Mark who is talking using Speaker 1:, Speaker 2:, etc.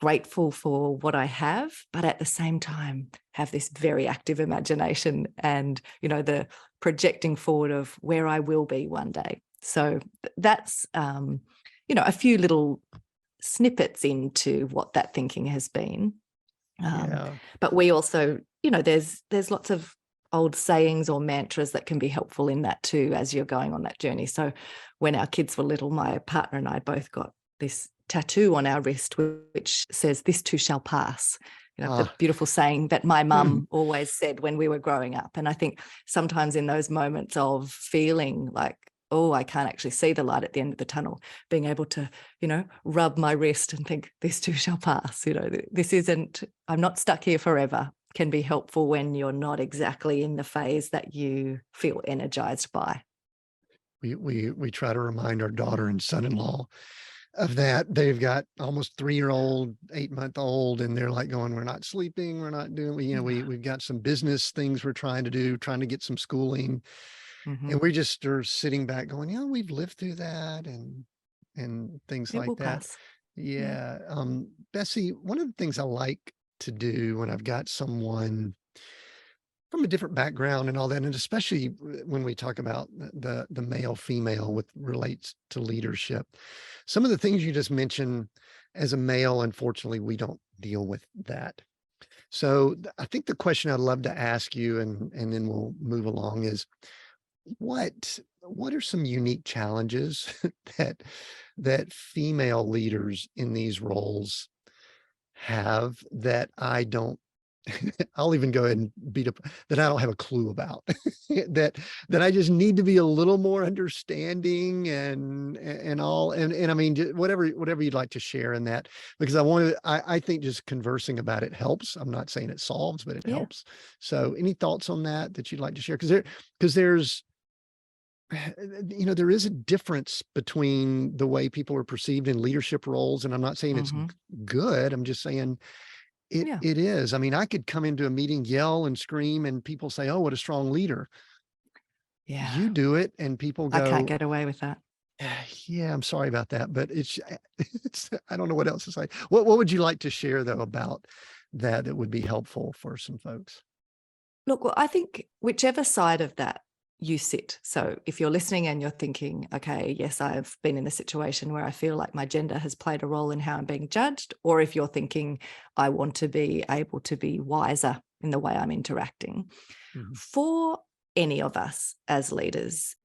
Speaker 1: grateful for what I have, but at the same time have this very active imagination and, the projecting forward of where I will be one day. So that's, a few little snippets into what that thinking has been.
Speaker 2: Yeah.
Speaker 1: But we also, there's lots of old sayings or mantras that can be helpful in that too, as you're going on that journey. So when our kids were little, my partner and I both got this tattoo on our wrist, which says, "This too shall pass." The beautiful saying that my mum always said when we were growing up. And I think sometimes in those moments of feeling like, oh, I can't actually see the light at the end of the tunnel, being able to, rub my wrist and think, this too shall pass. I'm not stuck here forever, can be helpful when you're not exactly in the phase that you feel energized by.
Speaker 2: We try to remind our daughter and son-in-law of that. They've got almost 3-year-old, 8-month-old, and they're like going, "We're not sleeping. We're not doing, we've got some business things we're trying to do, trying to get some schooling."
Speaker 1: Mm-hmm.
Speaker 2: And we just are sitting back going, "Yeah, we've lived through that," and things
Speaker 1: It will
Speaker 2: like that.
Speaker 1: pass. Yeah.
Speaker 2: Yeah. Bessie, one of the things I like to do when I've got someone from a different background and all that, and especially when we talk about the male female with relates to leadership, some of the things you just mentioned, as a male, unfortunately, we don't deal with that. So I think the question I'd love to ask you, and then we'll move along, is what are some unique challenges that female leaders in these roles have that I don't I'll even go ahead and beat up that I don't have a clue about that I just need to be a little more understanding and all, and I mean, whatever you'd like to share in that, because I think just conversing about it helps. I'm not saying it solves, but it
Speaker 1: Yeah.
Speaker 2: helps. So any thoughts on that you'd like to share? Because there's there is a difference between the way people are perceived in leadership roles, and I'm not saying it's
Speaker 1: Mm-hmm.
Speaker 2: good. I'm just saying
Speaker 1: Yeah.
Speaker 2: it is. I mean, I could come into a meeting, yell and scream, and people say, "Oh, what a strong leader."
Speaker 1: Yeah.
Speaker 2: You do it, and people
Speaker 1: I can't
Speaker 2: go,
Speaker 1: get away with that.
Speaker 2: "Yeah, I'm sorry about that," but it's I don't know what else to say. What would you like to share though about that would be helpful for some folks?
Speaker 1: Look, well, I think whichever side of that you sit. So if you're listening and you're thinking, okay, yes, I've been in a situation where I feel like my gender has played a role in how I'm being judged, or if you're thinking, I want to be able to be wiser in the way I'm interacting.
Speaker 2: Mhm.
Speaker 1: For any of us as leaders,